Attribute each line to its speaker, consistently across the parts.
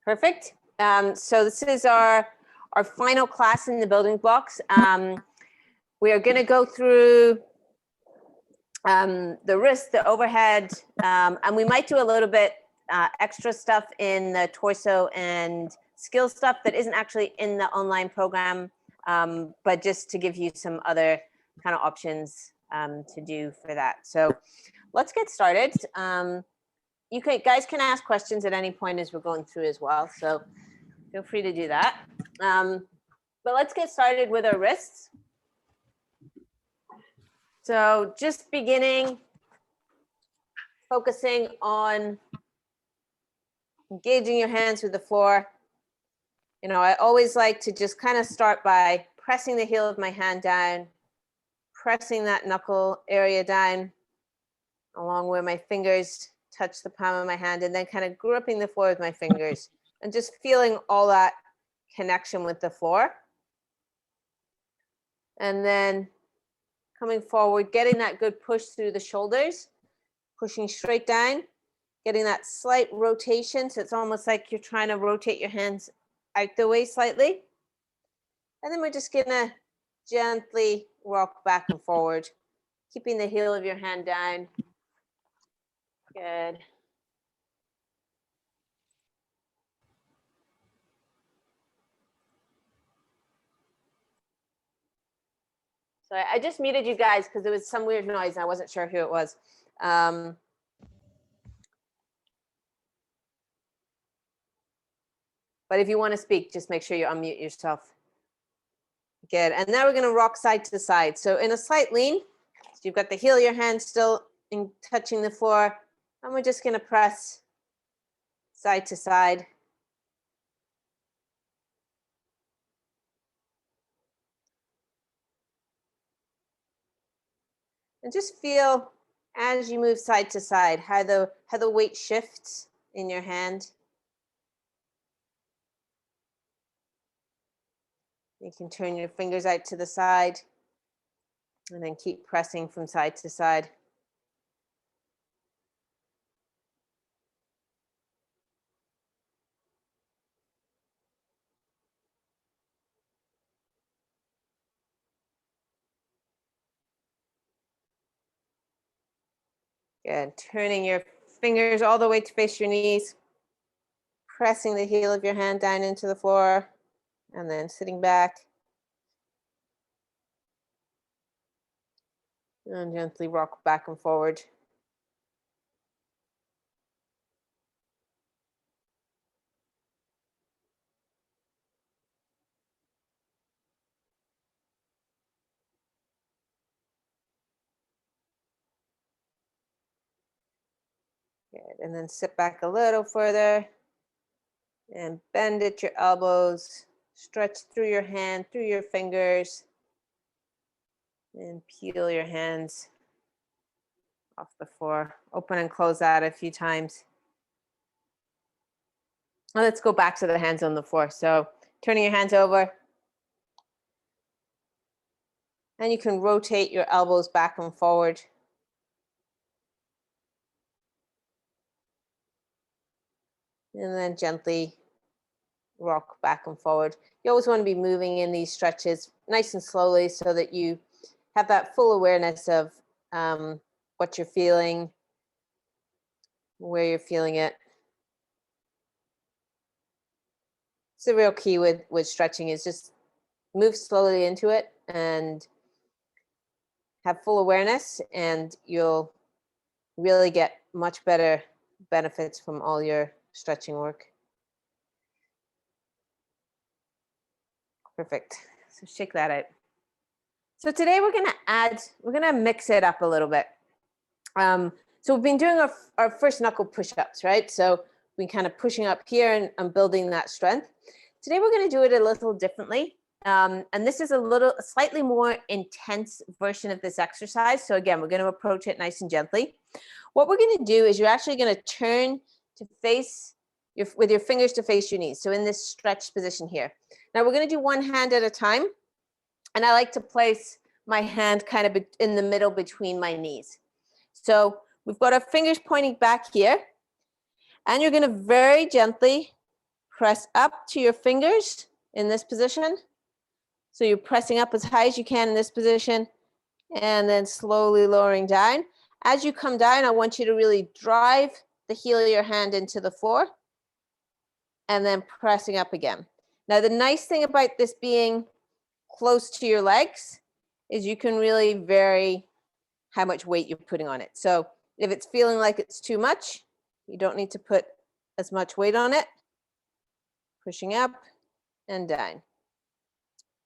Speaker 1: Perfect. So this is our final class in the building blocks. We are going to go through the wrist, the overhead, and we might do a little bit extra stuff in the torso and skill stuff that isn't actually in the online program, but just to give you some other kind of options to do for that. So let's get started. You guys can ask questions at any point as we're going through as well, so feel free to do that. But let's get started with our wrists. So just beginning, focusing on engaging your hands with the floor. You know, I always like to just kind of start by pressing the heel of my hand down, pressing that knuckle area down along where my fingers touch the palm of my hand, and then kind of gripping the floor with my fingers and just feeling all that connection with the floor. And then coming forward, getting that good push through the shoulders, pushing straight down, getting that slight rotation. So it's almost like you're trying to rotate your hands out the way slightly. And then we're just gonna gently rock back and forward, keeping the heel of your hand down. Good. So I just muted you guys because there was some weird noise and I wasn't sure who it was. But if you want to speak, just make sure you unmute yourself. Good. And now we're going to rock side to side. So in a slight lean, so you've got the heel of your hand still touching the floor. And we're just going to press side to side. And just feel as you move side to side, how the weight shifts in your hand. You can turn your fingers out to the side and then keep pressing from side to side. Good. Turning your fingers all the way to face your knees, pressing the heel of your hand down into the floor, and then sitting back. And gently rock back and forward. Good. And then sit back a little further and bend at your elbows, stretch through your hand, through your fingers, and peel your hands off the floor. Open and close that a few times. Now let's go back to the hands on the floor. So turning your hands over. And you can rotate your elbows back and forward. And then gently rock back and forward. You always want to be moving in these stretches nice and slowly so that you have that full awareness of what you're feeling, where you're feeling it. It's the real key with stretching is just move slowly into it and have full awareness, and you'll really get much better benefits from all your stretching work. Perfect. So shake that out. So today we're gonna mix it up a little bit. So we've been doing our first knuckle push-ups, right? So we're kind of pushing up here and building that strength. Today we're gonna do it a little differently. And this is a slightly more intense version of this exercise. So again, we're gonna approach it nice and gently. What we're gonna do is you're actually gonna turn to face with your fingers to face your knees. So in this stretched position here. Now we're gonna do one hand at a time. And I like to place my hand kind of in the middle between my knees. So we've got our fingers pointing back here. And you're gonna very gently press up to your fingers in this position. So you're pressing up as high as you can in this position and then slowly lowering down. As you come down, I want you to really drive the heel of your hand into the floor and then pressing up again. Now, the nice thing about this being close to your legs is you can really vary how much weight you're putting on it. So if it's feeling like it's too much, you don't need to put as much weight on it. Pushing up and down.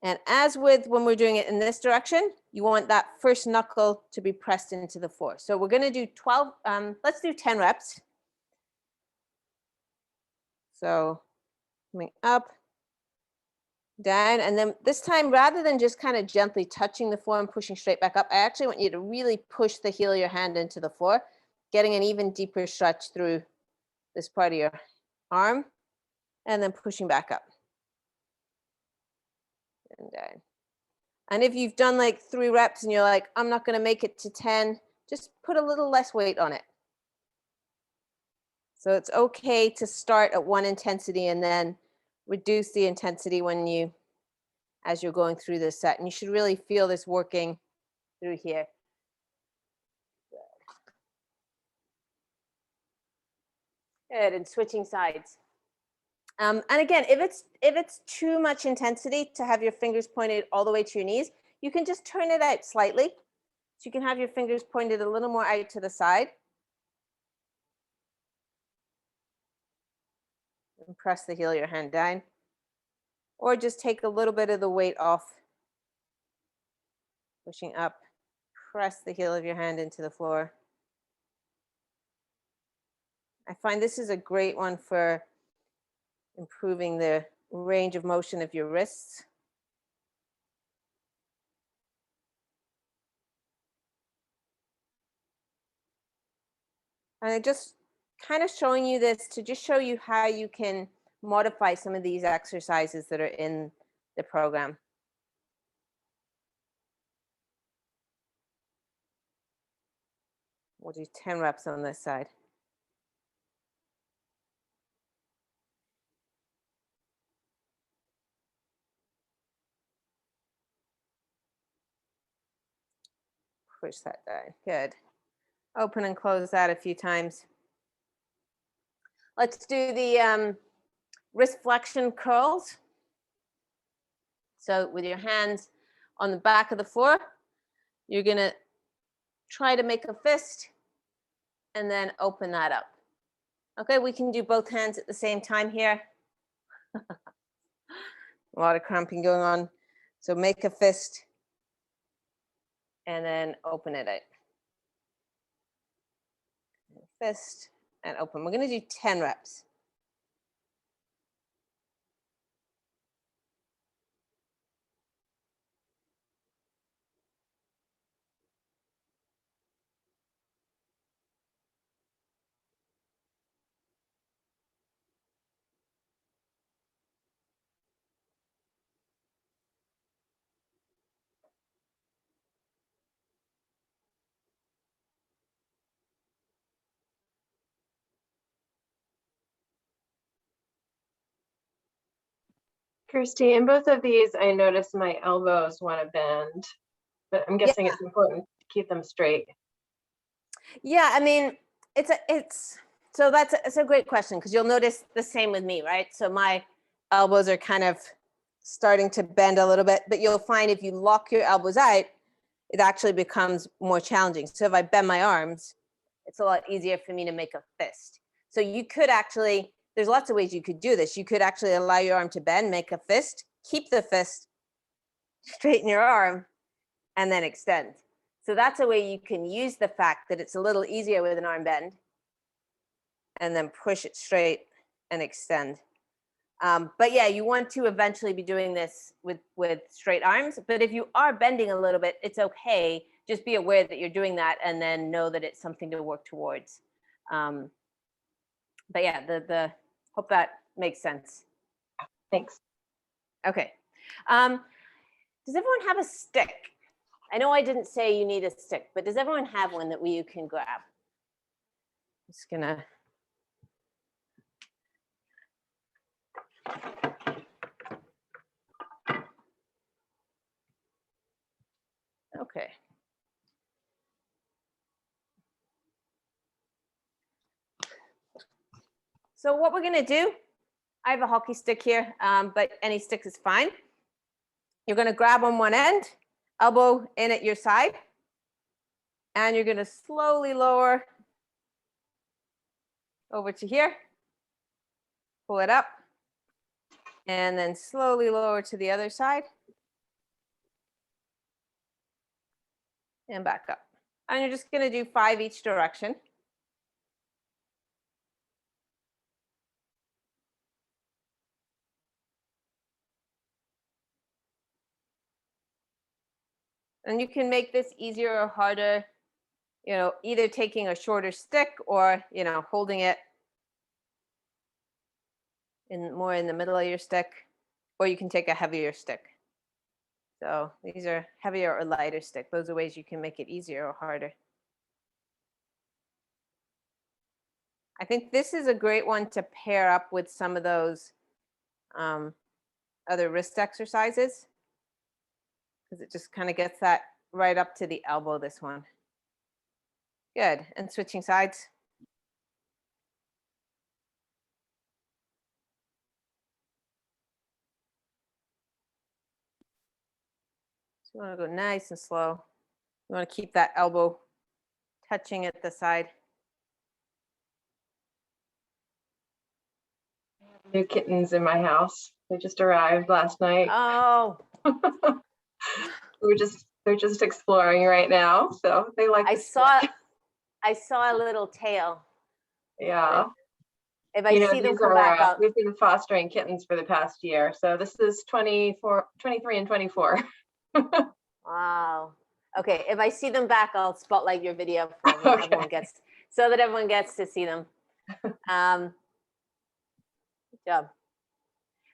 Speaker 1: And as with when we're doing it in this direction, you want that first knuckle to be pressed into the floor. So we're going to do 12, let's do 10 reps. So coming up, down, and then this time, rather than just kind of gently touching the floor and pushing straight back up, I actually want you to really push the heel of your hand into the floor, getting an even deeper stretch through this part of your arm, and then pushing back up. And down. And if you've done like 3 reps and you're like, I'm not going to make it to 10, just put a little less weight on it. So it's okay to start at one intensity and then reduce the intensity as you're going through this set. And you should really feel this working through here. Good, and switching sides. And again, if it's too much intensity to have your fingers pointed all the way to your knees, you can just turn it out slightly. So you can have your fingers pointed a little more out to the side. And press the heel of your hand down. Or just take a little bit of the weight off. Pushing up, press the heel of your hand into the floor. I find this is a great one for improving the range of motion of your wrists. And I'm just kind of showing you this to just show you how you can modify some of these exercises that are in the program. We'll do 10 reps on this side. Push that down. Good. Open and close that a few times. Let's do the wrist flexion curls. So with your hands on the back of the floor, you're going to try to make a fist and then open that up. Okay, we can do both hands at the same time here. A lot of cramping going on. So make a fist and then open it out. Fist and open. We're going to do 10 reps.
Speaker 2: Kirsty, in both of these, I noticed my elbows want to bend, but I'm guessing it's important to keep them straight.
Speaker 1: Yeah, I mean, it's a great question because you'll notice the same with me, right? So my elbows are kind of starting to bend a little bit, but you'll find if you lock your elbows out, it actually becomes more challenging. So if I bend my arms, it's a lot easier for me to make a fist. So you could actually, there's lots of ways you could do this. You could actually allow your arm to bend, make a fist, keep the fist, straighten your arm, and then extend. So that's a way you can use the fact that it's a little easier with an arm bend and then push it straight and extend. But yeah, you want to eventually be doing this with straight arms. But if you are bending a little bit, it's okay. Just be aware that you're doing that and then know that it's something to work towards. But yeah, hope that makes sense.
Speaker 2: Thanks.
Speaker 1: Okay. Does everyone have a stick? I know I didn't say you need a stick, but does everyone have one that you can grab? I'm just gonna. Okay. So what we're gonna do, I have a hockey stick here, but any stick is fine. You're gonna grab on one end, elbow in at your side, and you're gonna slowly lower over to here, pull it up, and then slowly lower to the other side, and back up. And you're just gonna do 5 each direction. And you can make this easier or harder, you know, either taking a shorter stick or, you know, holding it in more in the middle of your stick, or you can take a heavier stick. So these are heavier or lighter stick. Those are ways you can make it easier or harder. I think this is a great one to pair up with some of those other wrist exercises, because it just kind of gets that right up to the elbow, this one. Good, and switching sides. So you want to go nice and slow. You want to keep that elbow touching at the side.
Speaker 2: New kittens in my house. They just arrived last night.
Speaker 1: Oh,
Speaker 2: They're just exploring right now, so they like.
Speaker 1: I saw a little tail.
Speaker 2: Yeah.
Speaker 1: If I see them
Speaker 2: these
Speaker 1: come back out.
Speaker 2: We've been fostering kittens for the past year, so this is 24, 23, and 24.
Speaker 1: Wow. Okay, if I see them back, I'll spotlight your video for
Speaker 2: Okay.
Speaker 1: everyone gets, so that everyone gets to see them. Good job.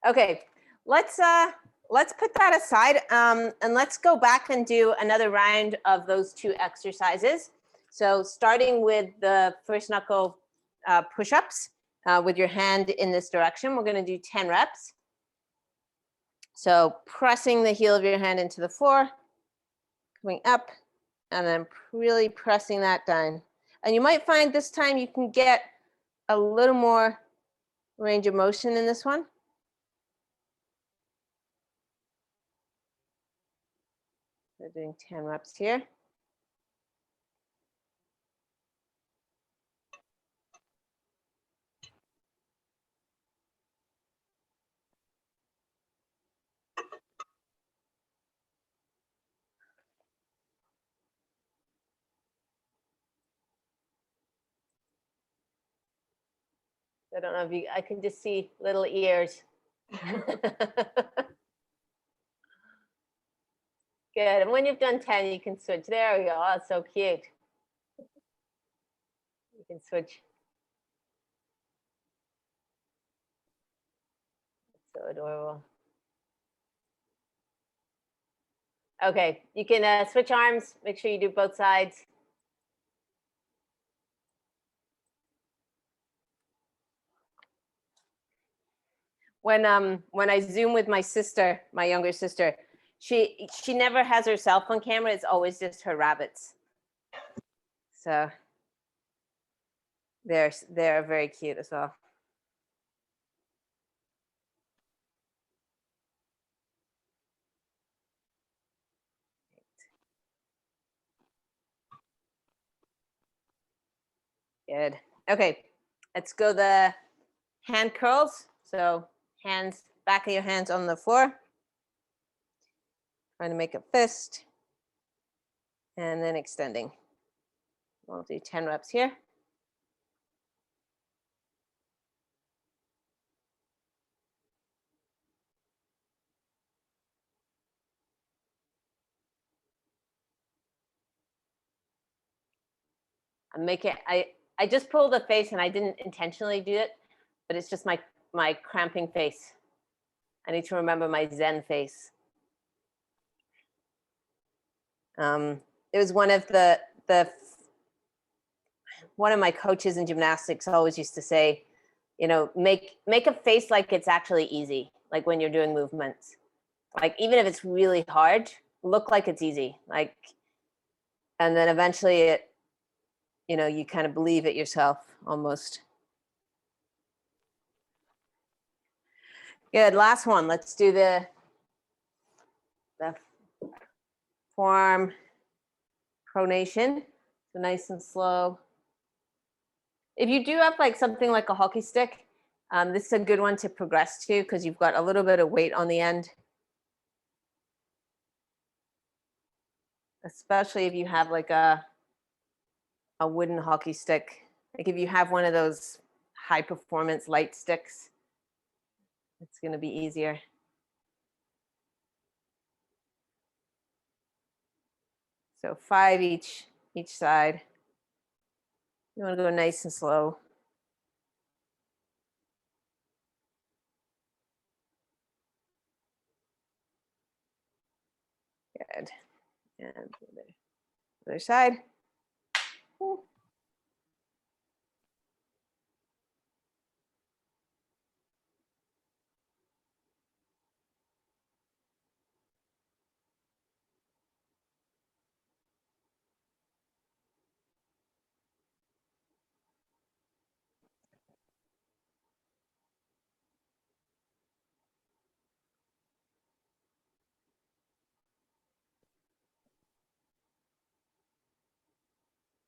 Speaker 1: Okay, let's put that aside, and let's go back and do another round of those 2 exercises. So starting with the first knuckle push-ups with your hand in this direction, we're going to do 10 reps. So pressing the heel of your hand into the floor, coming up, and then really pressing that down. And you might find this time you can get a little more range of motion in this one. We're doing 10 reps here. I don't know if you, I can just see little ears. Good, and when you've done 10, you can switch. There we go, oh, so cute. You can switch. So adorable. Okay, you can switch arms, make sure you do both sides. When I Zoom with my sister, my younger sister, she never has her cell phone camera. It's always just her rabbits. So they're very cute as well. Good. Okay, let's go the hand curls. So hands, back of your hands on the floor. Trying to make a fist. And then extending. We'll do 10 reps here. I'm making, I just pulled a face and I didn't intentionally do it, but it's just my cramping face. I need to remember my Zen face. It was one of one of my coaches in gymnastics always used to say, you know, make a face like it's actually easy, like when you're doing movements. Like even if it's really hard, look like it's easy. Like And then eventually it, you kind of believe it yourself almost. Good, last one. Let's do the forearm pronation. So nice and slow. If you do have like something like a hockey stick, this is a good one to progress to because you've got a little bit of weight on the end. Especially if you have like a wooden hockey stick. Like if you have one of those high performance light sticks, it's going to be easier. So 5 each side. You want to go nice and slow. Good. And the other side. Ooh.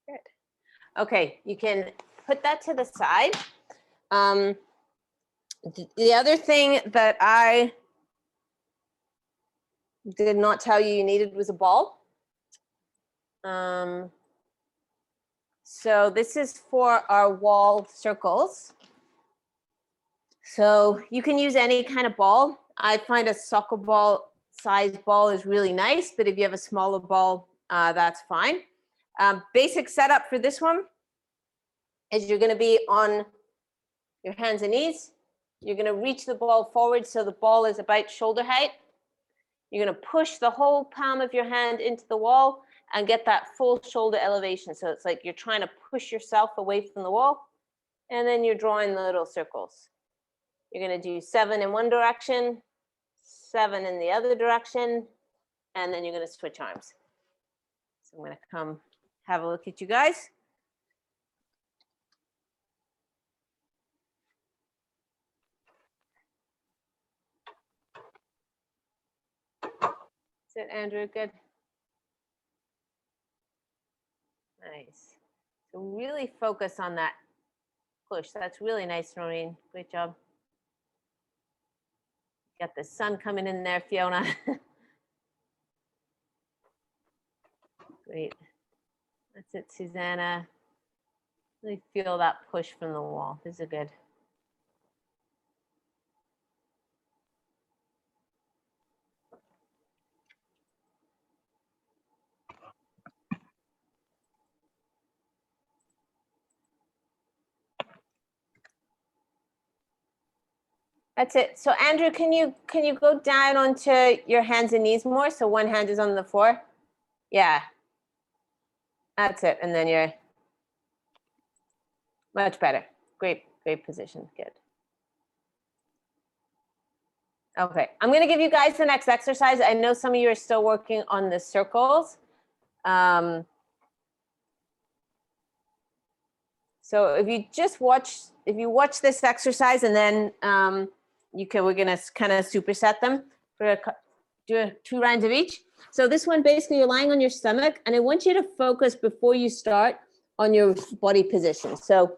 Speaker 1: Good. Okay, you can put that to the side. The other thing that I did not tell you needed was a ball. So this is for our wall circles. So you can use any kind of ball. I find a soccer ball size ball is really nice, but if you have a smaller ball, that's fine. Basic setup for this one is you're going to be on your hands and knees. You're going to reach the ball forward so the ball is about shoulder height. You're going to push the whole palm of your hand into the wall and get that full shoulder elevation. So it's like you're trying to push yourself away from the wall, and then you're drawing the little circles. You're going to do 7 in one direction, 7 in the other direction, and then you're going to switch arms. So I'm going to come have a look at you guys. Is it, Andrew? Good. Nice. So really focus on that push. That's really nice, Noreen. Great job. Got the sun coming in there, Fiona. Great. That's it, Susanna. Really feel that push from the wall. This is good. That's it. So Andrew, can you go down onto your hands and knees more? So one hand is on the floor. Yeah. That's it. And then you're much better. Great position. Good. Okay. I'm going to give you guys the next exercise. I know some of you are still working on the circles. So if you watch this exercise and then we're going to kind of superset them. We're going to do 2 rounds of each. So this one, basically you're lying on your stomach, and I want you to focus before you start on your body position. So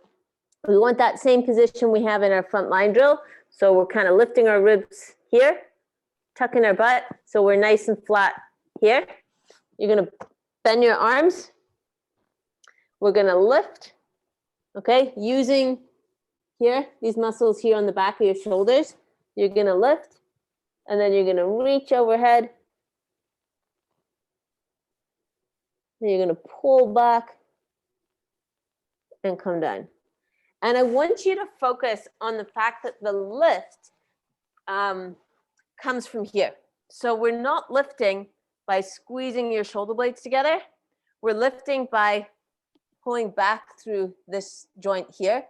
Speaker 1: we want that same position we have in our front line drill. So we're kind of lifting our ribs here, tucking our butt. So we're nice and flat here. You're going to bend your arms. We're going to lift, okay? Using here, these muscles here on the back of your shoulders. You're going to lift, and then you're going to reach overhead. Then you're going to pull back and come down. And I want you to focus on the fact that the lift comes from here. So we're not lifting by squeezing your shoulder blades together. We're lifting by pulling back through this joint here.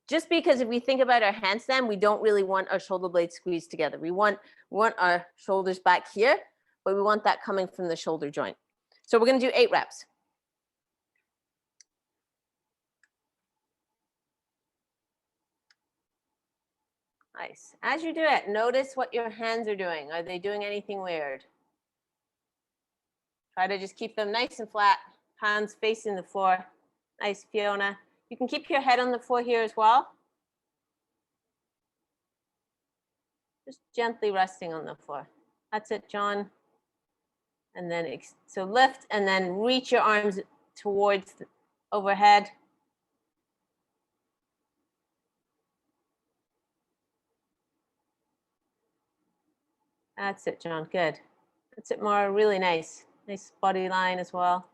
Speaker 1: Just because if we think about our handstand, we don't really want our shoulder blades squeezed together. We want our shoulders back here, but we want that coming from the shoulder joint. So we're going to do 8 reps. Nice. As you do it, notice what your hands are doing. Are they doing anything weird? Try to just keep them nice and flat, hands facing the floor. Nice, Fiona. You can keep your head on the floor here as well. Just gently resting on the floor. That's it, John. And then, so lift and then reach your arms towards overhead. That's it, John, good. That's it, Mara, really nice. Nice body line as well.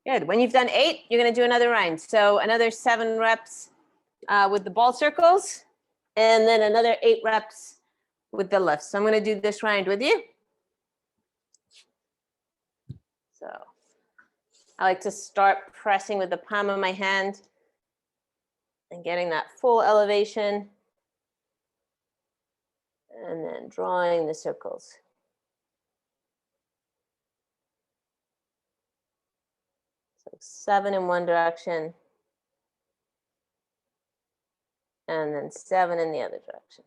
Speaker 1: Good. When you've done 8, you're going to do another round. So another 7 reps with the ball circles, and then another 8 reps with the lifts. So I'm going to do this round with you. So I like to start pressing with the palm of my hand and getting that full elevation, and then drawing the circles. So 7 in one direction, and then 7 in the other direction.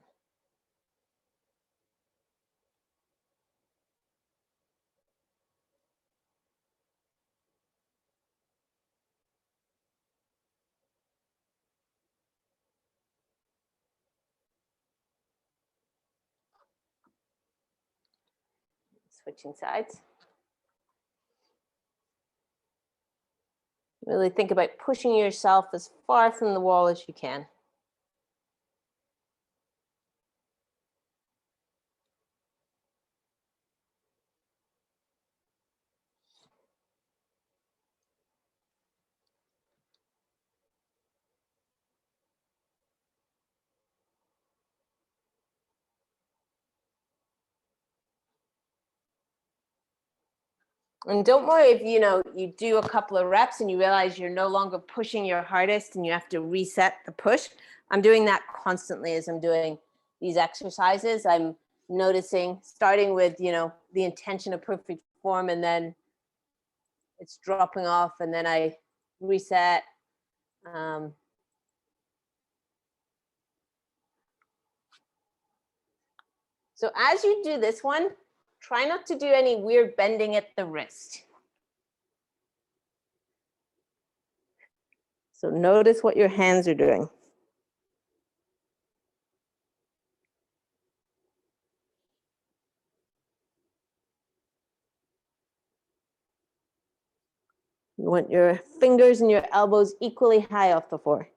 Speaker 1: Switching sides. Really think about pushing yourself as far from the wall as you can. And don't worry if you do a couple of reps and you realize you're no longer pushing your hardest and you have to reset the push. I'm doing that constantly as I'm doing these exercises. I'm noticing, starting with the intention of perfect form, and then it's dropping off, and then I reset. So as you do this one, try not to do any weird bending at the wrist. So notice what your hands are doing. You want your fingers and your elbows equally high off the floor.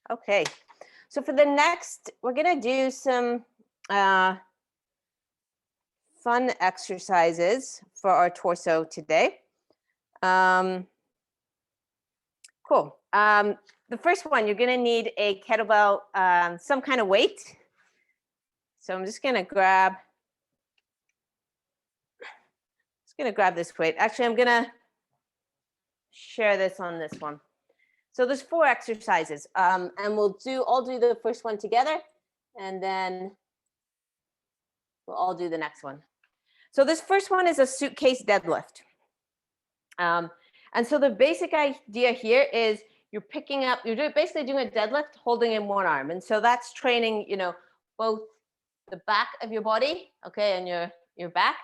Speaker 1: Okay, so for the next, we're gonna do some fun exercises for our torso today. Cool. The first one, you're gonna need a kettlebell, some kind of weight. So I'm just gonna grab this weight. Actually, I'm gonna share this on this one. So there's 4 exercises, and we'll all do the first one together, and then we'll all do the next one. So this first one is a suitcase deadlift. And so the basic idea here is you're picking up, you're basically doing a deadlift, holding in one arm. And so that's training, you know, both the back of your body, okay, and your back,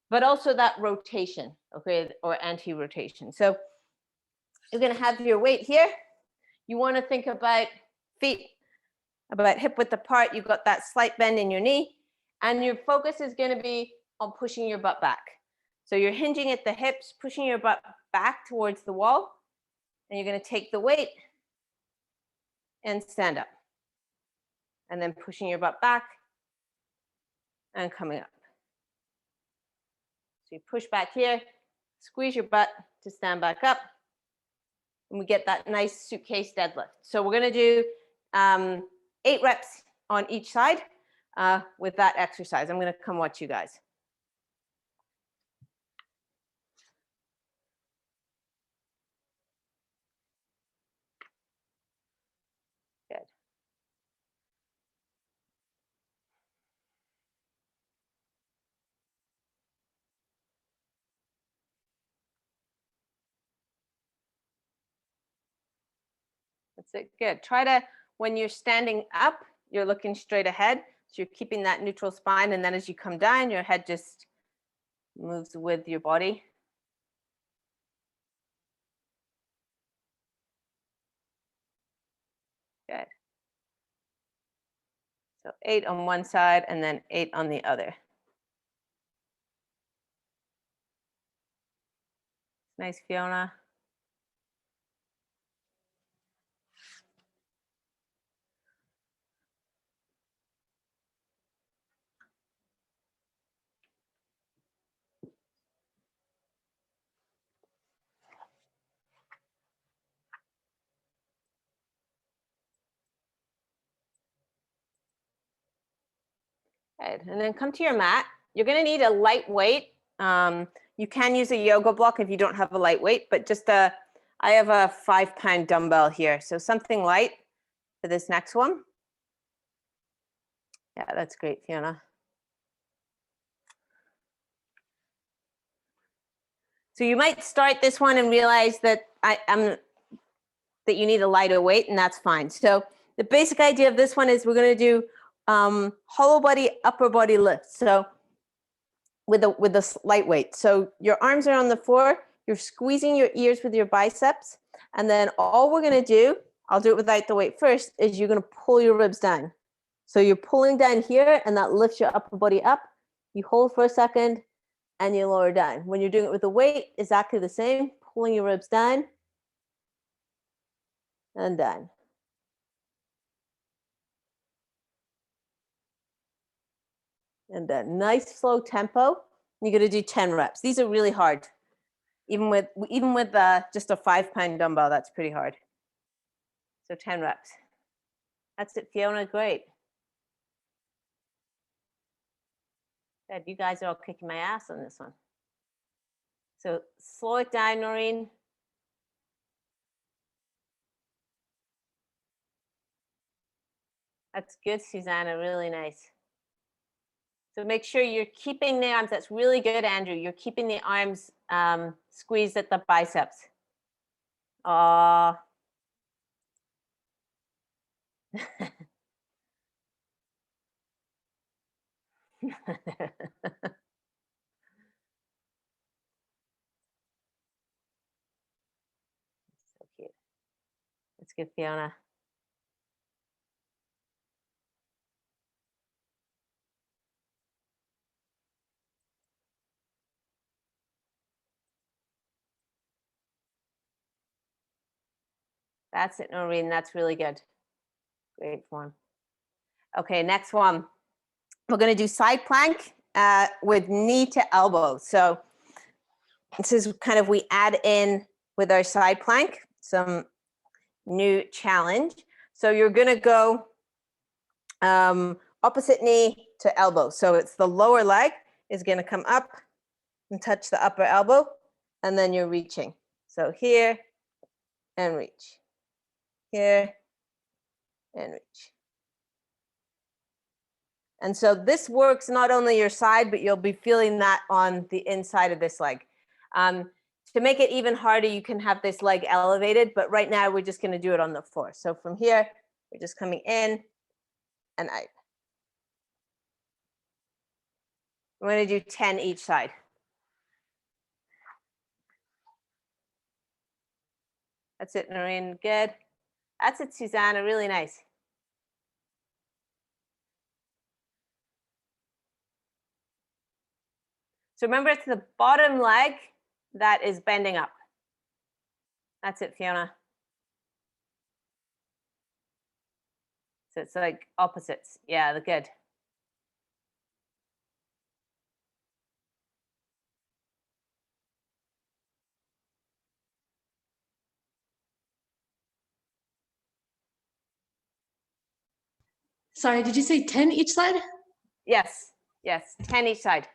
Speaker 1: but also that rotation, okay, or anti-rotation. So you're gonna have your weight here. You wanna think about feet about hip width apart. You've got that slight bend in your knee, and your focus is gonna be on pushing your butt back. So you're hinging at the hips, pushing your butt back towards the wall, and you're gonna take the weight and stand up. And then pushing your butt back and coming up. So you push back here, squeeze your butt to stand back up, and we get that nice suitcase deadlift. So we're gonna do 8 reps on each side with that exercise. I'm gonna come watch you guys. Good. That's it, good. Try to, when you're standing up, you're looking straight ahead. So you're keeping that neutral spine, and then as you come down, your head just moves with your body. Good. So 8 on one side and then 8 on the other. Nice, Fiona. Good. And then come to your mat. You're going to need a light weight. You can use a yoga block if you don't have a light weight, but just I have a 5-pound dumbbell here. So something light for this next one. Yeah, that's great, Fiona. So you might start this one and realize that that you need a lighter weight, and that's fine. So the basic idea of this one is we're going to do hollow body, upper body lifts. So with a light weight. So your arms are on the floor. You're squeezing your ears with your biceps, and then all we're going to do, I'll do it without the weight first, is you're going to pull your ribs down. So you're pulling down here, and that lifts your upper body up. You hold for a second, and you lower down. When you're doing it with the weight, exactly the same, pulling your ribs down and down. And a nice slow tempo. You're going to do 10 reps. These are really hard. Even with just a 5-pound dumbbell, that's pretty hard. So 10 reps. That's it, Fiona, great. Good, you guys are all kicking my ass on this one. So slow it down, Noreen. That's good, Susanna, really nice. So make sure you're keeping the arms, that's really good, Andrew. You're keeping the arms squeezed at the biceps. So cute. That's good, Fiona. That's it, Noreen. That's really good. Great form. Okay, next one. We're going to do side plank with knee to elbow. So this is kind of, we add in with our side plank some new challenge. So you're going to go opposite knee to elbow. So it's the lower leg is going to come up and touch the upper elbow, and then you're reaching. So here and reach. Here and reach. And so this works not only your side, but you'll be feeling that on the inside of this leg. to make it even harder, you can have this leg elevated, but right now we're just going to do it on the floor. So from here, we're just coming in and out. We're going to do 10 each side. That's it, Noreen. Good. That's it, Susanna. Really nice. So remember, it's the bottom leg that is bending up. That's it, Fiona. So it's like opposites. Yeah, they're good.
Speaker 3: Sorry, did you say 10 each side?
Speaker 1: Yes, yes, 10 each side.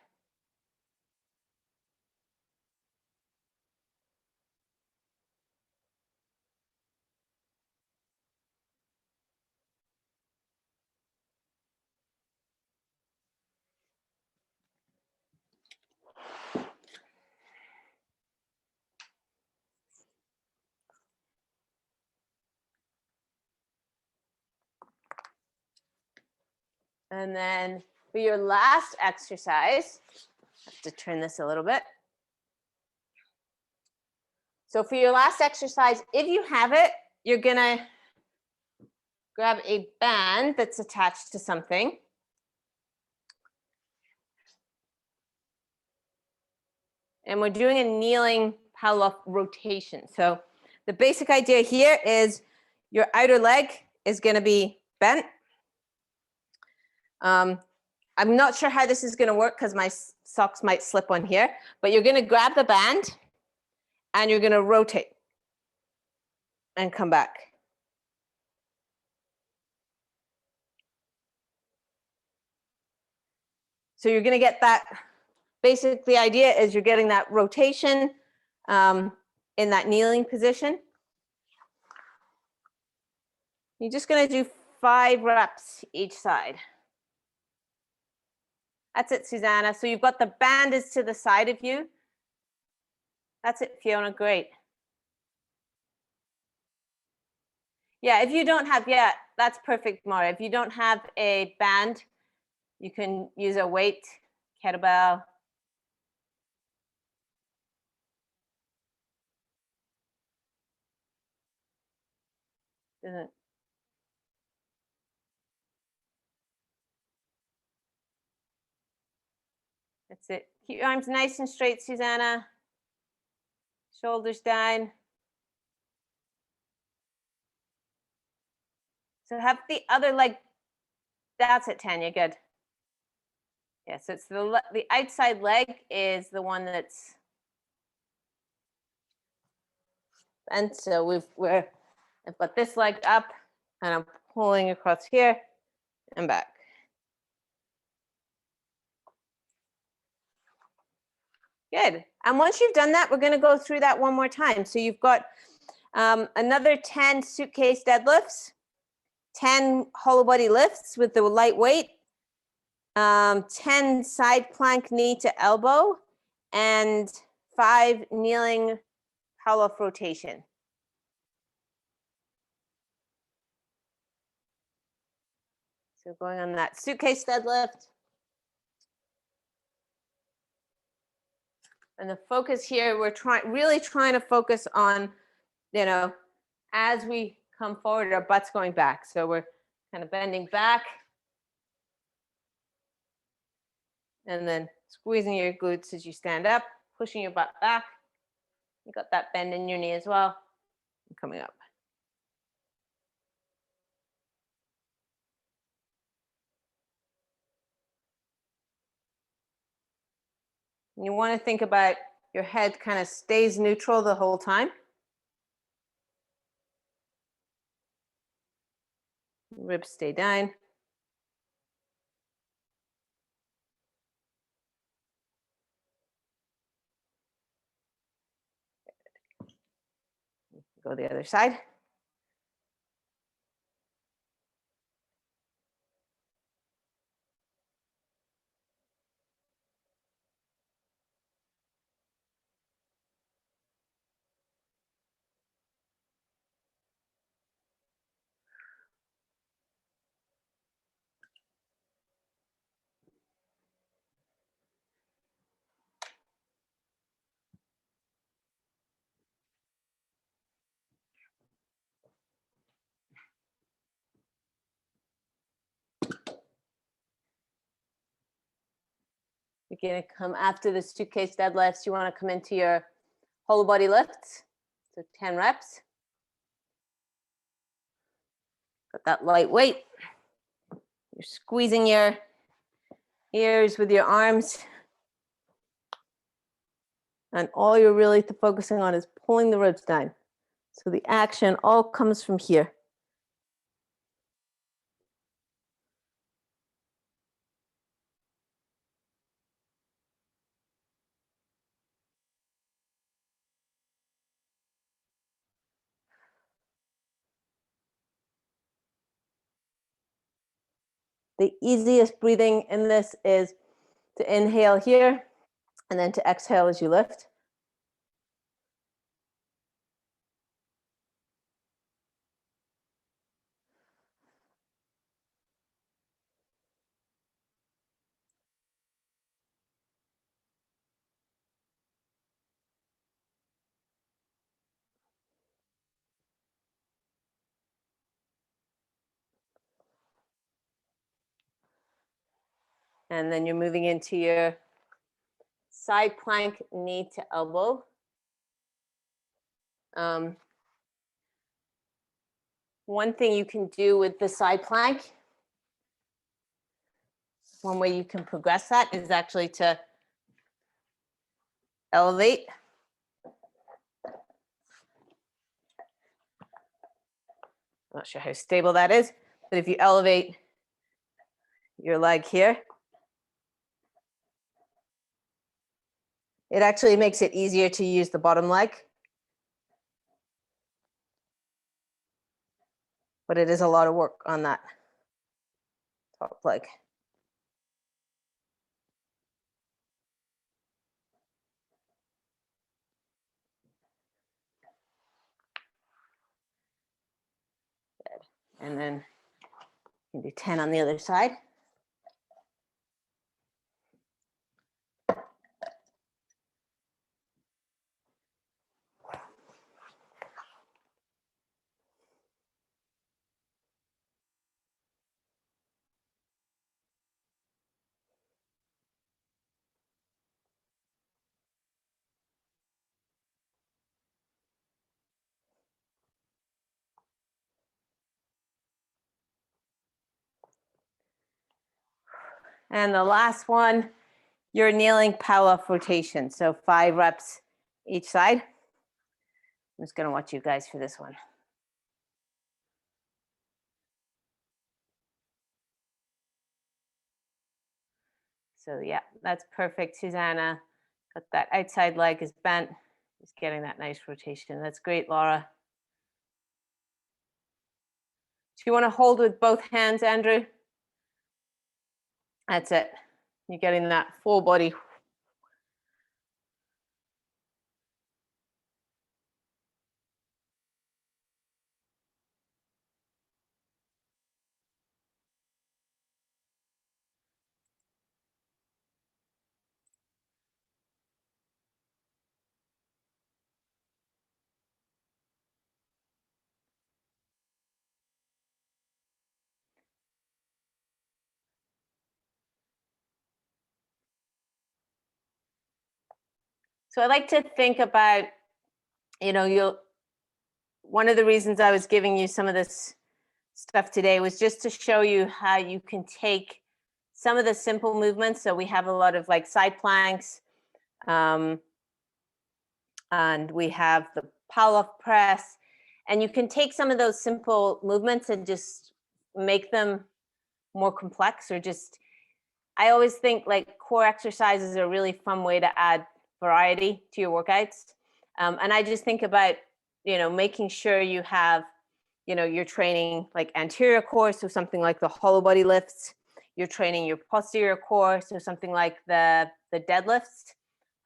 Speaker 1: And then for your last exercise, I have to turn this a little bit. So for your last exercise, if you have it, you're gonna grab a band that's attached to something. And we're doing a kneeling parallel rotation. So the basic idea here is your outer leg is gonna be bent. I'm not sure how this is going to work because my socks might slip on here, but you're going to grab the band and you're going to rotate and come back. So you're going to get that. Basic, the idea is you're getting that rotation in that kneeling position. You're just going to do 5 reps each side. That's it, Susanna. So you've got the band is to the side of you. That's it, Fiona. Great. Yeah, if you don't have, yeah, that's perfect, Mara. If you don't have a band, you can use a weight, kettlebell. Doesn't. That's it. Keep your arms nice and straight, Susanna. Shoulders down. So have the other leg. That's it, Tanya. Good. Yeah, so it's the outside leg is the one that's bent. So I've got this leg up and I'm pulling across here and back. Good. And once you've done that, we're going to go through that one more time. So you've got another 10 suitcase deadlifts, 10 hollow body lifts with the light weight, 10 side plank knee to elbow, and 5 kneeling parallel rotation. So going on that suitcase deadlift. And the focus here, we're really trying to focus on, as we come forward, our butt's going back. So we're kind of bending back. And then squeezing your glutes as you stand up, pushing your butt back. You got that bend in your knee as well. And coming up. And you want to think about your head kind of stays neutral the whole time. Ribs stay down. Go the other side. You're gonna come after the suitcase deadlifts. You wanna come into your whole body lifts. So 10 reps. Got that light weight. You're squeezing your ears with your arms. And all you're really focusing on is pulling the ribs down. So the action all comes from here. The easiest breathing in this is to inhale here and then to exhale as you lift. And then you're moving into your side plank, knee to elbow. One thing you can do with the side plank, one way you can progress that is actually to elevate. Not sure how stable that is, but if you elevate your leg here, it actually makes it easier to use the bottom leg. But it is a lot of work on that top leg. Good. And then you can do 10 on the other side. And the last one, you're kneeling power-up rotation. So 5 reps each side. I'm just gonna watch you guys for this one. So yeah, that's perfect, Susanna. Got that outside leg is bent. Just getting that nice rotation. That's great, Laura. Do you want to hold with both hands, Andrew? That's it. You're getting that full body. So I like to think about, one of the reasons I was giving you some of this stuff today was just to show you how you can take some of the simple movements. So we have a lot of like side planks, and we have the pull-up press, and you can take some of those simple movements and just make them more complex, or just, I always think like core exercises are a really fun way to add variety to your workouts. And I just think about, making sure you have, you're training like anterior core, so something like the hollow body lifts. You're training your posterior core, so something like the deadlifts.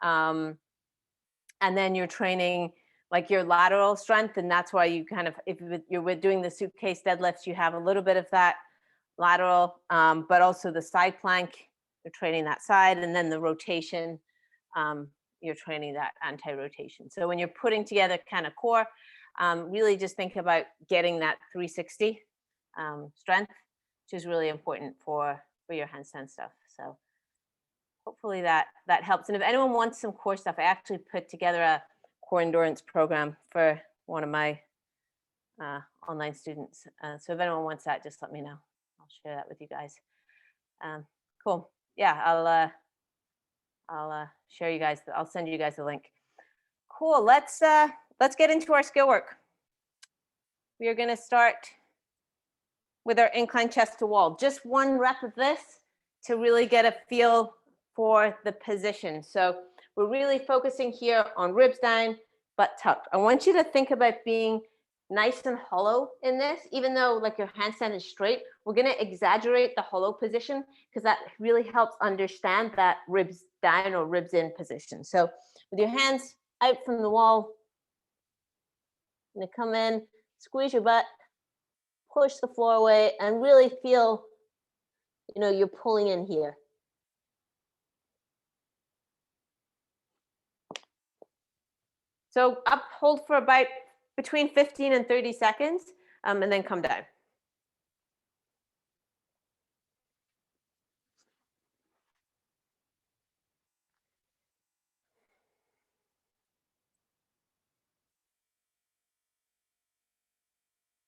Speaker 1: And then you're training like your lateral strength, and that's why you kind of, if you're doing the suitcase deadlifts, you have a little bit of that lateral, but also the side plank, you're training that side, and then the rotation, you're training that anti-rotation. So when you're putting together kind of core, really just think about getting that 360 strength, which is really important for your handstand stuff. So hopefully hopefully that helps. And if anyone wants some core stuff, I actually put together a core endurance program for one of my online students. So if anyone wants that, just let me know. I'll share that with you guys. Cool. Yeah, I'll share you guys. I'll send you guys the link. Cool. Let's get into our skill work. We are going to start with our incline chest to wall. Just one rep of this to really get a feel for the position. So we're really focusing here on ribs down, butt tucked. I want you to think about being nice and hollow in this, even though like your handstand is straight. We're going to exaggerate the hollow position because that really helps understand that ribs down or ribs in position. So with your hands out from the wall, you're going to come in, squeeze your butt, push the floor away, and really feel, you're pulling in here. So up, hold for about between 15 and 30 seconds, and then come down.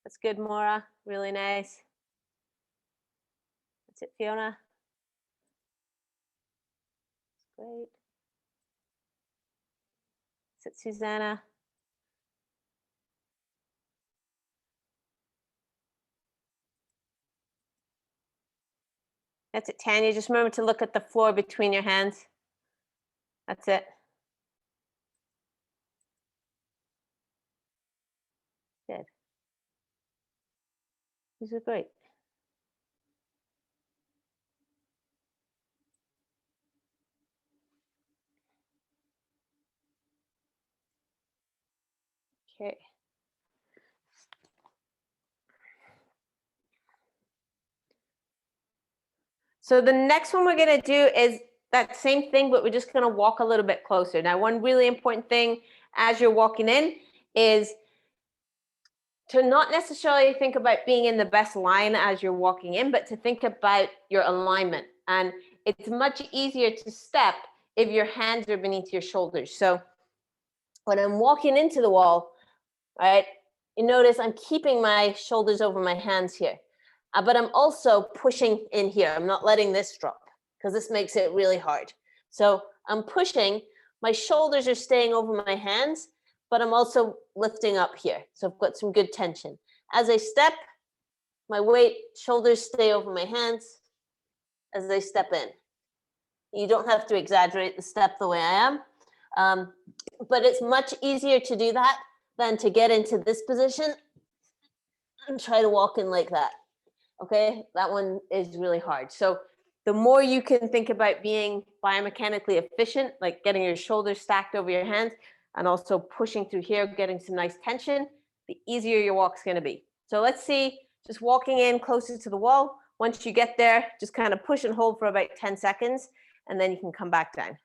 Speaker 1: That's good, Maura. Really nice. That's it, Fiona. Great. That's it, Susanna. That's it, Tanya. Just remember to look at the floor between your hands. That's it. Good. These are great. Okay. So the next one we're going to do is that same thing, but we're just going to walk a little bit closer. Now, one really important thing as you're walking in is to not necessarily think about being in the best line as you're walking in, but to think about your alignment. And it's much easier to step if your hands are beneath your shoulders. So when I'm walking into the wall, right, you notice I'm keeping my shoulders over my hands here, but I'm also pushing in here. I'm not letting this drop because this makes it really hard. So I'm pushing, my shoulders are staying over my hands, but I'm also lifting up here. So I've got some good tension. As I step, my weight, shoulders stay over my hands as I step in. You don't have to exaggerate the step the way I am, but it's much easier to do that than to get into this position and try to walk in like that. Okay, that one is really hard. So the more you can think about being biomechanically efficient, like getting your shoulders stacked over your hands and also pushing through here, getting some nice tension, the easier your walk's going to be. So let's see, just walking in closer to the wall. Once you get there, just kind of push and hold for about 10 seconds, and then you can come back down.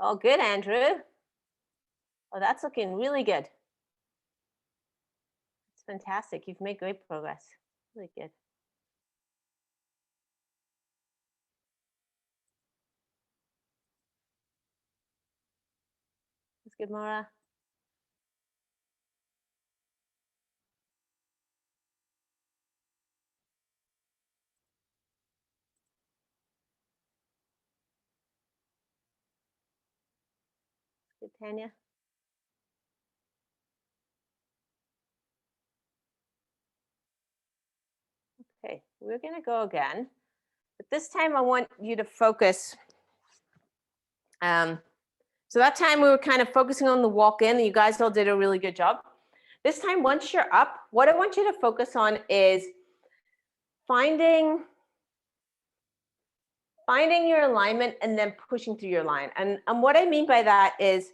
Speaker 1: Oh, good, Andrew. Oh, that's looking really good. It's fantastic. You've made great progress. Really good. That's good, Maura. Good, Tanya. Okay, we're going to go again, but this time I want you to focus. So that time we were kind of focusing on the walk in, and you guys all did a really good job. This time, once you're up, what I want you to focus on is finding your alignment and then pushing through your line. And what I mean by that is,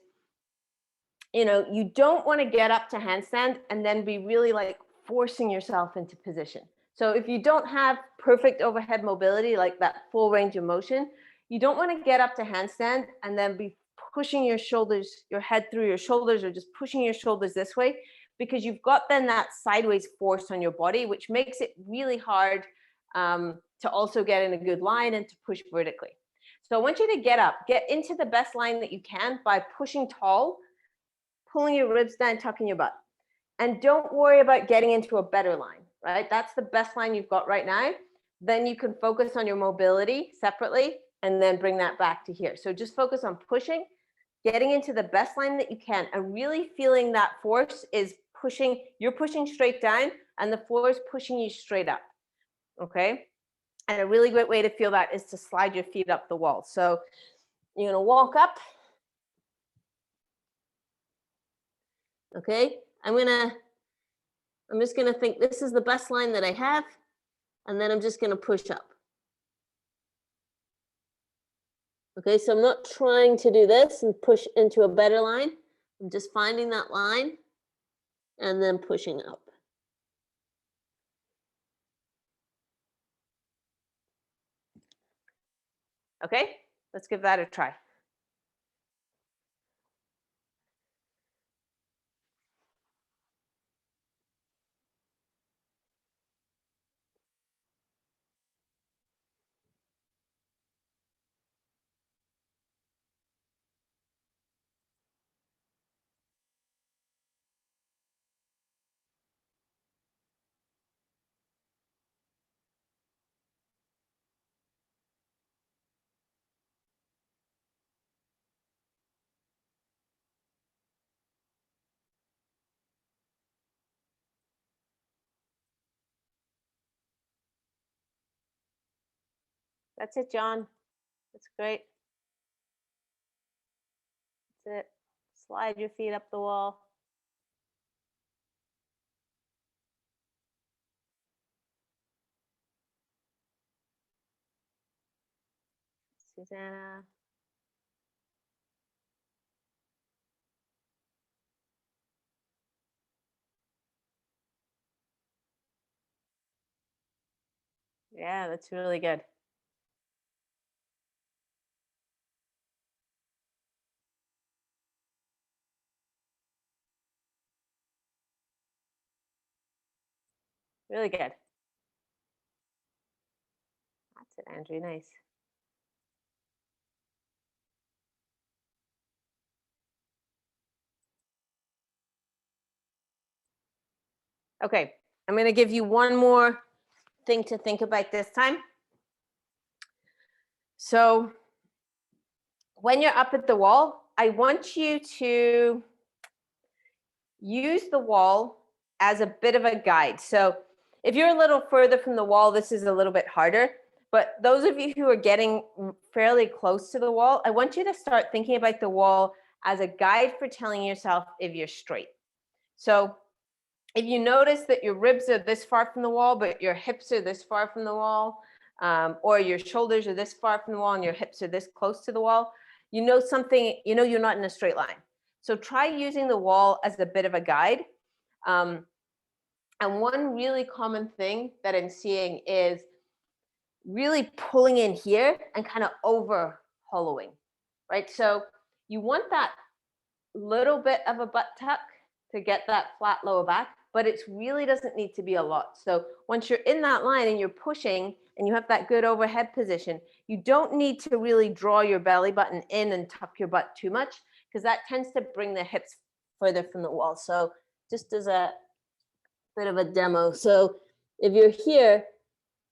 Speaker 1: you don't want to get up to handstand and then be really like forcing yourself into position. So if you don't have perfect overhead mobility, like that full range of motion, you don't want to get up to handstand and then be pushing your shoulders, your head through your shoulders, or just pushing your shoulders this way, because you've got then that sideways force on your body, which makes it really hard to also get in a good line and to push vertically. So I want you to get up, get into the best line that you can by pushing tall, pulling your ribs down, tucking your butt. And don't worry about getting into a better line, right? That's the best line you've got right now. Then you can focus on your mobility separately and then bring that back to here. So just focus on pushing, getting into the best line that you can, and really feeling that force is pushing, you're pushing straight down and the floor is pushing you straight up, okay? And a really great way to feel that is to slide your feet up the wall. So you're gonna walk up, okay? I'm just gonna think this is the best line that I have, and then I'm just gonna push up. Okay, so I'm not trying to do this and push into a better line. I'm just finding that line and then pushing up. Okay, let's give that a try. That's it, John. That's great. That's it. Slide your feet up the wall. Susanna. Yeah, that's really good. Really good. That's it, Andrew. Nice. Okay, I'm going to give you one more thing to think about this time. So when you're up at the wall, I want you to use the wall as a bit of a guide. So if you're a little further from the wall, this is a little bit harder. But those of you who are getting fairly close to the wall, I want you to start thinking about the wall as a guide for telling yourself if you're straight. So if you notice that your ribs are this far from the wall, but your hips are this far from the wall, or your shoulders are this far from the wall and your hips are this close to the wall, you know something, you know you're not in a straight line. So try using the wall as a bit of a guide. And one really common thing that I'm seeing is really pulling in here and kind of over hollowing, right? So you want that little bit of a butt tuck to get that flat lower back, but it really doesn't need to be a lot. So once you're in that line and you're pushing and you have that good overhead position, you don't need to really draw your belly button in and tuck your butt too much, because that tends to bring the hips further from the wall. So just as a bit of a demo. So if you're here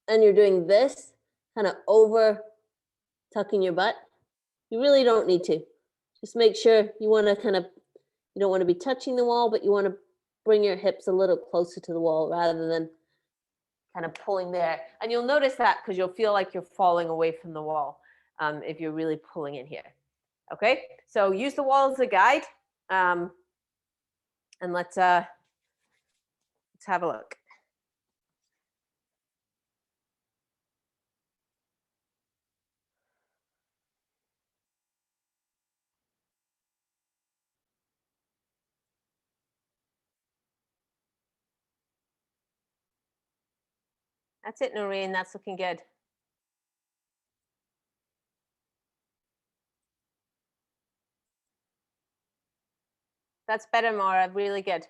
Speaker 1: and you're doing this, kind of over tucking your butt, you really don't need to. Just make sure you want to kind of, you don't want to be touching the wall, but you want to bring your hips a little closer to the wall rather than kind of pulling there. And you'll notice that because you'll feel like you're falling away from the wall if you're really pulling in here. Okay, so use the wall as a guide. And let's have a look. That's it, Noreen. That's looking good. That's better, Mara. Really good.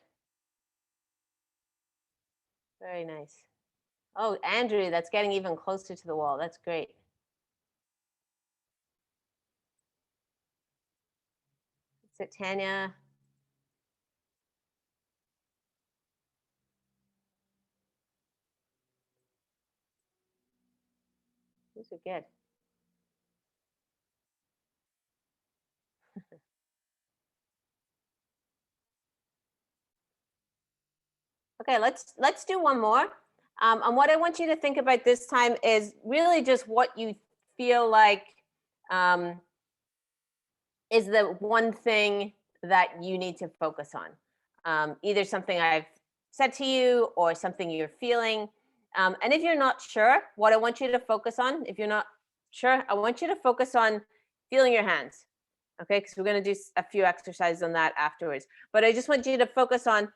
Speaker 1: Very nice. Oh, Andrew, that's getting even closer to the wall. That's great. That's it, Tanya. These are good. Okay, let's do one more. And what I want you to think about this time is really just what you feel like is the one thing that you need to focus on. Either something I've said to you or something you're feeling. And if you're not sure, what I want you to focus on, if you're not sure, I want you to focus on feeling your hands. Okay, because we're going to do a few exercises on that afterwards. But I just want you to focus on,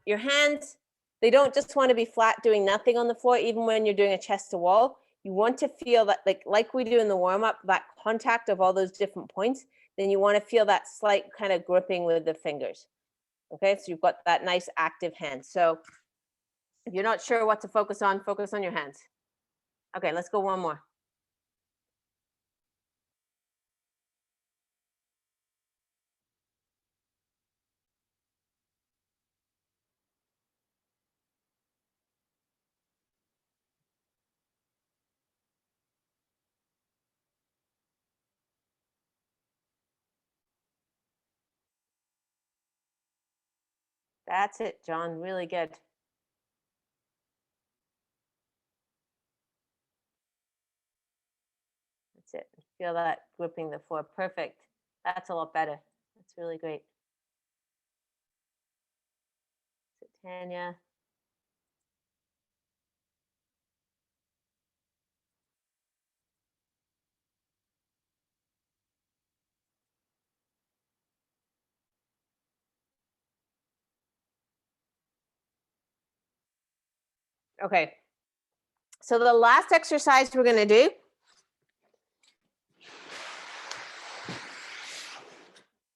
Speaker 1: your hands. They don't just want to be flat doing nothing on the floor, even when you're doing a chest to wall. You want to feel that, like we do in the warm-up, that contact of all those different points. Then you want to feel that slight kind of gripping with the fingers. Okay, so you've got that nice active hand. So if you're not sure what to focus on your hands. Okay, let's go one more. That's it, John. Really good. That's it. Feel that gripping the floor. Perfect. That's a lot better. That's really great. So, Tanya. Okay. So the last exercise we're going to do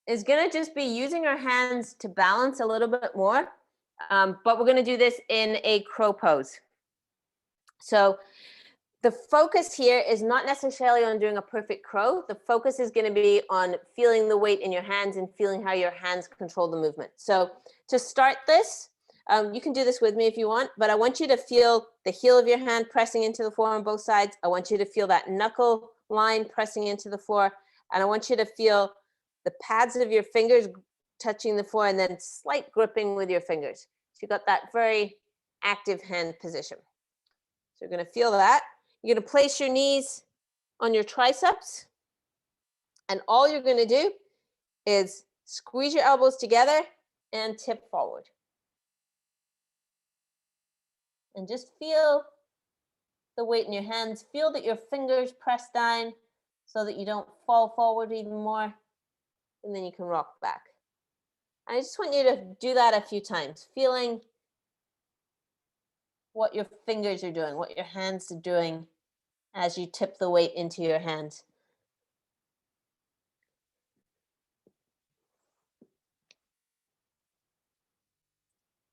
Speaker 1: is going to just be using our hands to balance a little bit more. But we're going to do this in a crow pose. So the focus here is not necessarily on doing a perfect crow. The focus is going to be on feeling the weight in your hands and feeling how your hands control the movement. So to start this, you can do this with me if you want, but I want you to feel the heel of your hand pressing into the floor on both sides. I want you to feel that knuckle line pressing into the floor. And I want you to feel the pads of your fingers touching the floor and then slight gripping with your fingers. So you got that very active hand position. So you're going to feel that. You're going to place your knees on your triceps. And all you're going to do is squeeze your elbows together and tip forward. And just feel the weight in your hands. Feel that your fingers press down so that you don't fall forward even more. And then you can rock back. I just want you to do that a few times, feeling what your fingers are doing, what your hands are doing as you tip the weight into your hands.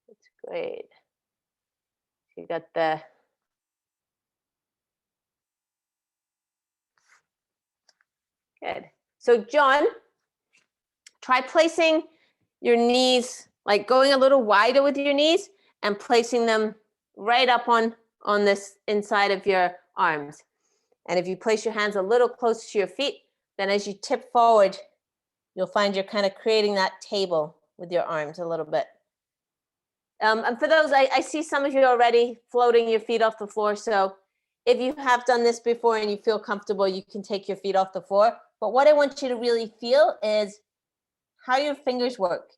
Speaker 1: That's great. You got the good. So John, try placing your knees, like going a little wider with your knees and placing them right up on this inside of your arms. And if you place your hands a little closer to your feet, then as you tip forward, you'll find you're kind of creating that table with your arms a little bit. And for those, I see some of you already floating your feet off the floor. So if you have done this before and you feel comfortable, you can take your feet off the floor. But what I want you to really feel is how your fingers work.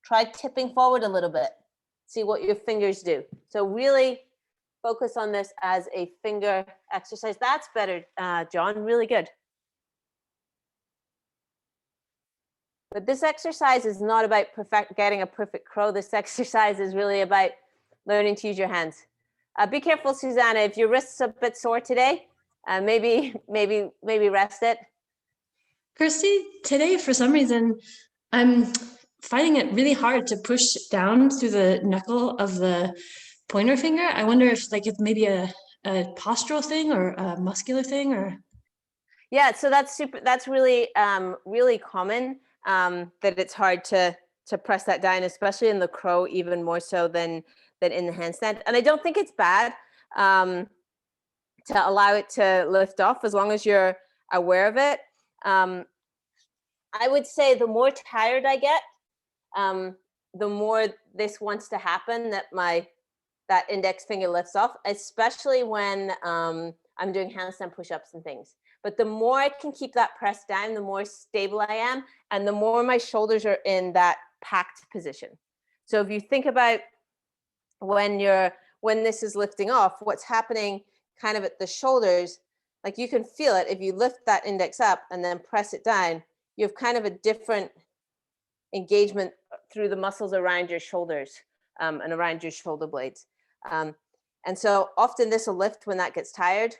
Speaker 1: Try tipping forward a little bit. See what your fingers do. So really focus on this as a finger exercise. That's better, John. Really good. But this exercise is not about getting a perfect crow. This exercise is really about learning to use your hands. Be careful, Susanna. If your wrist's a bit sore today, maybe rest it.
Speaker 3: Kirsty, today for some reason, I'm finding it really hard to push down through the knuckle of the pointer finger. I wonder if like it's maybe a postural thing or a muscular thing or.
Speaker 1: Yeah, so that's really really common, that it's hard to press that down, especially in the crow, even more so than in the handstand. And I don't think it's bad to allow it to lift off as long as you're aware of it. I would say the more tired I get, the more this wants to happen, that index finger lifts off, especially when I'm doing handstand push-ups and things. But the more I can keep that pressed down, the more stable I am, and the more my shoulders are in that packed position. So if you think about when this is lifting off, what's happening kind of at the shoulders, like you can feel it if you lift that index up and then press it down, you have kind of a different engagement through the muscles around your shoulders and around your shoulder blades. And so often this will lift when that gets tired.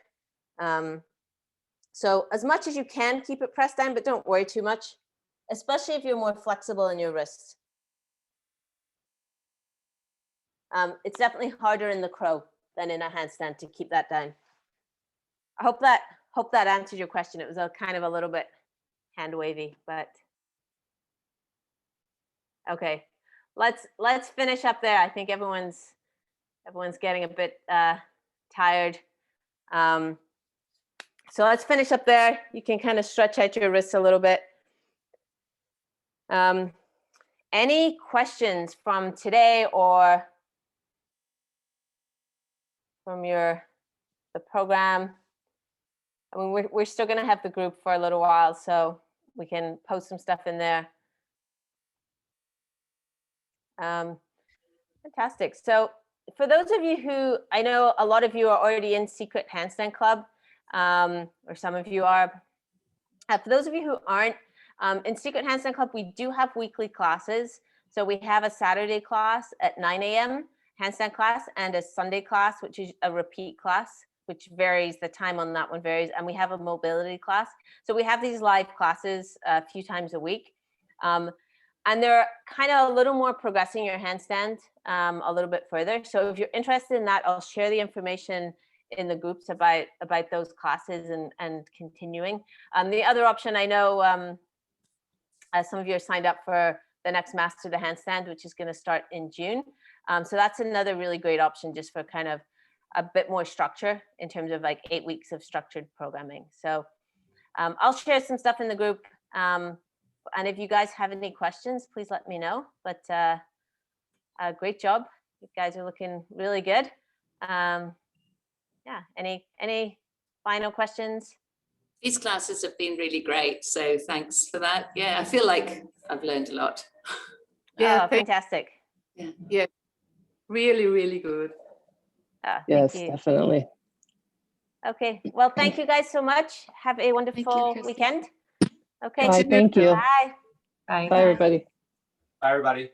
Speaker 1: So as much as you can, keep it pressed down, but don't worry too much, especially if you're more flexible in your wrists. It's definitely harder in the crow than in a handstand to keep that down. I hope that answered your question. It was kind of a little bit hand wavy, but okay. Let's finish up there. I think everyone's getting a bit tired. So let's finish up there. You can kind of stretch out your wrists a little bit. Any questions from today or from the program? I mean, we're still going to have the group for a little while, so we can post some stuff in there. Fantastic. So for those of you who, I know a lot of you are already in Secret Handstand Club, or some of you are. For those of you who aren't, in Secret Handstand Club, we do have weekly classes. So we have a Saturday class at 9 a.m. handstand class and a Sunday class, which is a repeat class, which varies, the time on that one varies. And we have a mobility class. So we have these live classes a few times a week. And they're kind of a little more progressing your handstand a little bit further. So if you're interested in that, I'll share the information in the groups about those classes and continuing. The other option, I know some of you are signed up for the next Master the Handstand, which is going to start in June. So that's another really great option just for kind of a bit more structure in terms of like 8 weeks of structured programming. So I'll share some stuff in the group. And if you guys have any questions, please let me know. But great job. You guys are looking really good. Yeah, any final questions?
Speaker 4: These classes have been really great, so thanks for that. Yeah, I feel like I've learned a lot.
Speaker 1: Yeah, fantastic.
Speaker 5: Yeah, really, really good.
Speaker 6: Yes, definitely.
Speaker 1: Okay, well, thank you guys so much. Have a wonderful weekend. Okay,
Speaker 6: Bye, thank you.
Speaker 1: Bye.
Speaker 2: Bye.
Speaker 6: Bye, everybody.
Speaker 7: Bye, everybody.